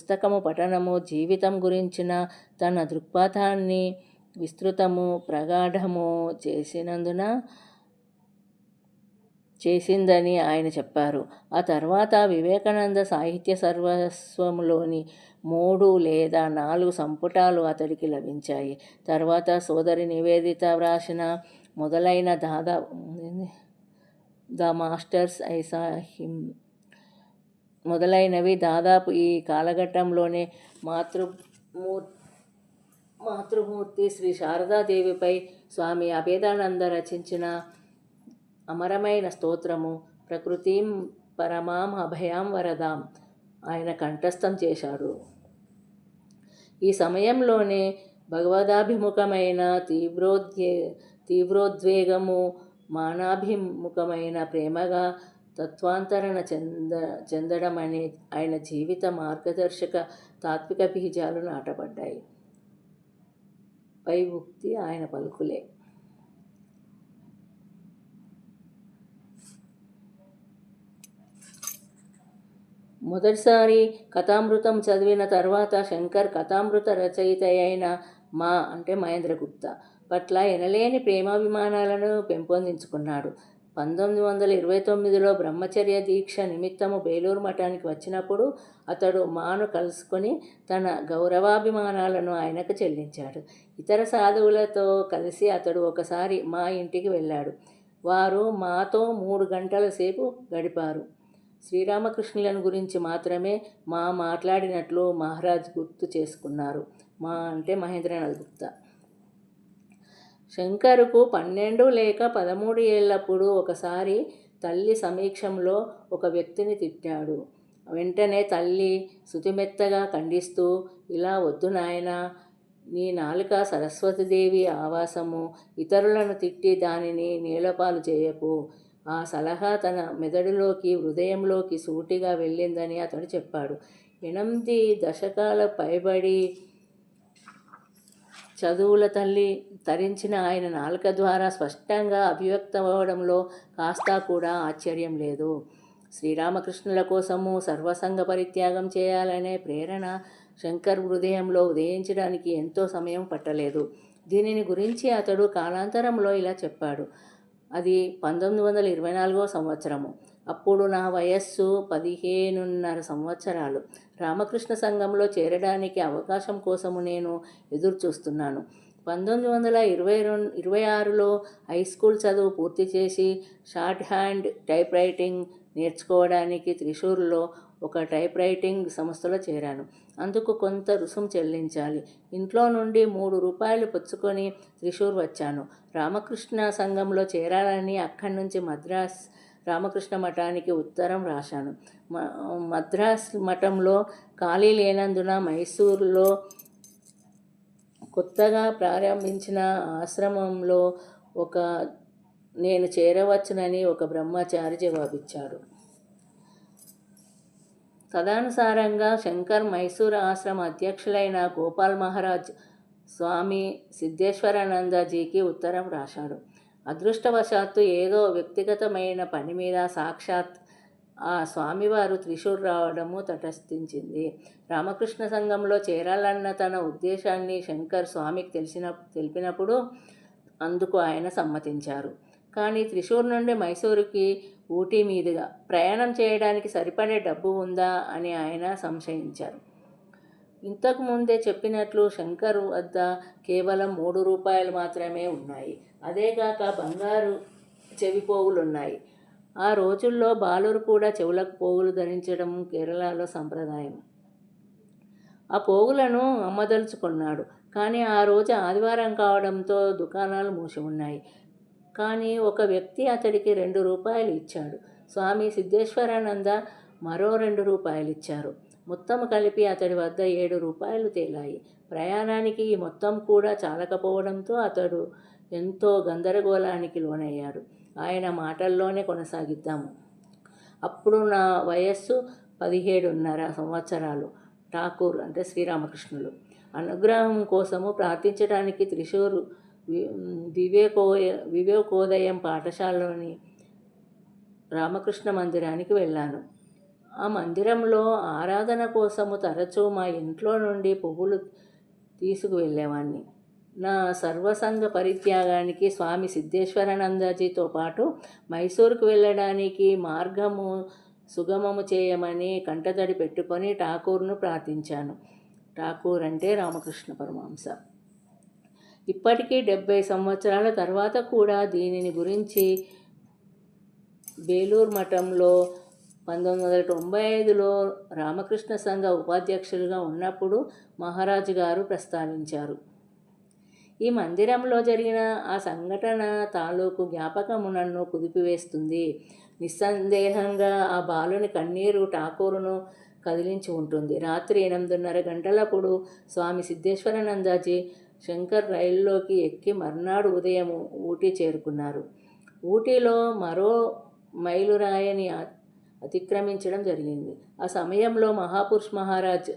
పుస్తకము పఠనము జీవితం గురించిన తన దృక్పథాన్ని విస్తృతము ప్రగాఢము చేసిందని ఆయన చెప్పారు. ఆ తర్వాత వివేకానంద సాహిత్య సర్వస్వంలోని 3 లేదా 4 సంపుటాలు అతడికి లభించాయి. తర్వాత సోదరి నివేదిత వ్రాసిన మొదలైన the masters I saw him మొదలైనవి దాదాపు ఈ కాలఘట్టంలోనే మాతృమూర్తి శ్రీ శారదాదేవిపై స్వామి అభేదానంద రచించిన అమరమైన స్తోత్రము ప్రకృతిం పరమాం అభయాం వరదాం ఆయన కంఠస్థం చేశాడు. ఈ సమయంలోనే భగవదాభిముఖమైన తీవ్రోద్వేగము మానాభిముఖమైన ప్రేమగా తత్వాంతరణ చెందడం అనే ఆయన జీవిత మార్గదర్శక తాత్విక బీజాలు నాటబడ్డాయి. పై ఉక్తి ఆయన పలుకులే. మొదటిసారి కథామృతం చదివిన తర్వాత శంకర్ కథామృత రచయిత అయిన మహేంద్రగుప్త పట్ల ఎనలేని ప్రేమాభిమానాలను పెంపొందించుకున్నాడు. 1929లో బ్రహ్మచర్య దీక్ష నిమిత్తము బేలూరు మఠానికి వచ్చినప్పుడు అతడు మాను కలుసుకొని తన గౌరవాభిమానాలను ఆయనకు చెల్లించాడు. ఇతర సాధువులతో కలిసి అతడు ఒకసారి మా ఇంటికి వెళ్ళాడు. వారు మాతో 3 గంటల సేపు గడిపారు. శ్రీరామకృష్ణులను గురించి మాత్రమే మాట్లాడినట్లు మహారాజ్ గుర్తు చేసుకున్నారు. మహేంద్రనాథ్ గుప్తా. శంకరుకు 12 లేక 13 ఏళ్ళప్పుడు ఒకసారి తల్లి సమీక్షంలో ఒక వ్యక్తిని తిట్టాడు. వెంటనే తల్లి శుతిమెత్తగా ఖండిస్తూ, ఇలా వద్దు నాయనా, నీ నాలుక సరస్వతీదేవి ఆవాసము, ఇతరులను తిట్టి దానిని నీలపాలు చేయకు. ఆ సలహా తన మెదడులోకి హృదయంలోకి సూటిగా వెళ్ళిందని అతడు చెప్పాడు. 8 దశకాల పైబడి చదువుల తల్లి తరించిన ఆయన నాలుక ద్వారా స్పష్టంగా అభివ్యక్తమవడంలో కాస్తా కూడా ఆశ్చర్యం లేదు. శ్రీరామకృష్ణుల కోసము సర్వసంగ పరిత్యాగం చేయాలనే ప్రేరణ శంకర్ హృదయంలో ఉదయించడానికి ఎంతో సమయం పట్టలేదు. దీనిని గురించి అతడు కాలాంతరంలో ఇలా చెప్పాడు. అది 1924వ సంవత్సరము. అప్పుడు నా వయస్సు 15.5 సంవత్సరాలు. రామకృష్ణ సంఘంలో చేరడానికి అవకాశం కోసము నేను ఎదురు చూస్తున్నాను. 1926లో హై స్కూల్ చదువు పూర్తి చేసి షార్ట్ హ్యాండ్ టైప్ రైటింగ్ నేర్చుకోవడానికి త్రిశూర్లో ఒక టైప్ రైటింగ్ సంస్థలో చేరాను. అందుకు కొంత రుసుము చెల్లించాలి. ఇంట్లో నుండి 3 రూపాయలు పుచ్చుకొని త్రిశూర్ వచ్చాను. రామకృష్ణ సంఘంలో చేరాలని అక్కడి నుంచి మద్రాస్ రామకృష్ణ మఠానికి ఉత్తరం రాశాను. మద్రాస్ మఠంలో ఖాళీ లేనందున మైసూరులో కొత్తగా ప్రారంభించిన ఆశ్రమంలో నేను చేరవచ్చునని ఒక బ్రహ్మచారి జవాబిచ్చాడు. తదనుసారంగా శంకర్ మైసూరు ఆశ్రమ అధ్యక్షులైన గోపాల్ మహారాజ్ స్వామి సిద్ధేశ్వరానందజీకి ఉత్తరం రాశాడు. అదృష్టవశాత్తు ఏదో వ్యక్తిగతమైన పని మీద సాక్షాత్ ఆ స్వామివారు త్రిశూర్ రావడము తటస్థించింది. రామకృష్ణ సంఘంలో చేరాలన్న తన ఉద్దేశాన్ని శంకర్ స్వామికి తెలిపినప్పుడు అందుకు ఆయన సమ్మతించారు. కానీ త్రిశూర్ నుండి మైసూరుకి ఊటీ మీదుగా ప్రయాణం చేయడానికి సరిపడే డబ్బు ఉందా అని ఆయన సంశయించారు. ఇంతకు ముందే చెప్పినట్లు శంకర్ వద్ద కేవలం 3 రూపాయలు మాత్రమే ఉన్నాయి. అదేగాక బంగారు చెవిపోగులున్నాయి. ఆ రోజుల్లో బాలురు కూడా చెవులకు పోగులు ధరించడం కేరళలో సంప్రదాయం. ఆ పోగులను అమ్మదలుచుకున్నాడు. కానీ ఆ రోజు ఆదివారం కావడంతో దుకాణాలు మూసి ఉన్నాయి. కానీ ఒక వ్యక్తి అతడికి 2 రూపాయలు ఇచ్చాడు. స్వామి సిద్ధేశ్వరానంద మరో 2 రూపాయలు ఇచ్చారు. మొత్తం కలిపి అతడి వద్ద 7 రూపాయలు తేలాయి. ప్రయాణానికి ఈ మొత్తం కూడా చాలకపోవడంతో అతడు ఎంతో గందరగోళానికి లోనయ్యాడు. ఆయన మాటల్లోనే కొనసాగిద్దాము. అప్పుడు నా వయస్సు 17.5 సంవత్సరాలు. ఠాకూర్ శ్రీరామకృష్ణులు అనుగ్రహం కోసము ప్రార్థించడానికి త్రిశూర్ వివేకోదయం పాఠశాలలోని రామకృష్ణ మందిరానికి వెళ్ళాను. ఆ మందిరంలో ఆరాధన కోసము తరచూ మా ఇంట్లో నుండి పువ్వులు తీసుకువెళ్ళేవాడిని. నా సర్వసంగ పరిత్యాగానికి స్వామి సిద్ధేశ్వరానందజీతో పాటు మైసూరుకు వెళ్ళడానికి మార్గము సుగమము చేయమని కంటతడి పెట్టుకొని ఠాకూర్ను ప్రార్థించాను. ఠాకూర్ అంటే రామకృష్ణ పరమహంస. ఇప్పటికీ 70 సంవత్సరాల తర్వాత కూడా దీనిని గురించి బేలూరు మఠంలో 1995లో రామకృష్ణ సంఘ ఉపాధ్యక్షులుగా ఉన్నప్పుడు మహారాజు గారు ప్రస్తావించారు. ఈ మందిరంలో జరిగిన ఆ సంఘటన తాలూకు జ్ఞాపకము నన్ను కుదిపివేస్తుంది. నిస్సందేహంగా ఆ బాలుని కన్నీరు ఠాకూరును కదిలించి ఉంటుంది. రాత్రి 8:30 గంటలప్పుడు స్వామి సిద్ధేశ్వరానందజీ శంకర్ రైలులోకి ఎక్కి మర్నాడు ఉదయం ఊటీ చేరుకున్నారు. ఊటీలో మరో మైలురాయిని అతిక్రమించడం జరిగింది. ఆ సమయంలో మహాపురుష్ మహారాజ్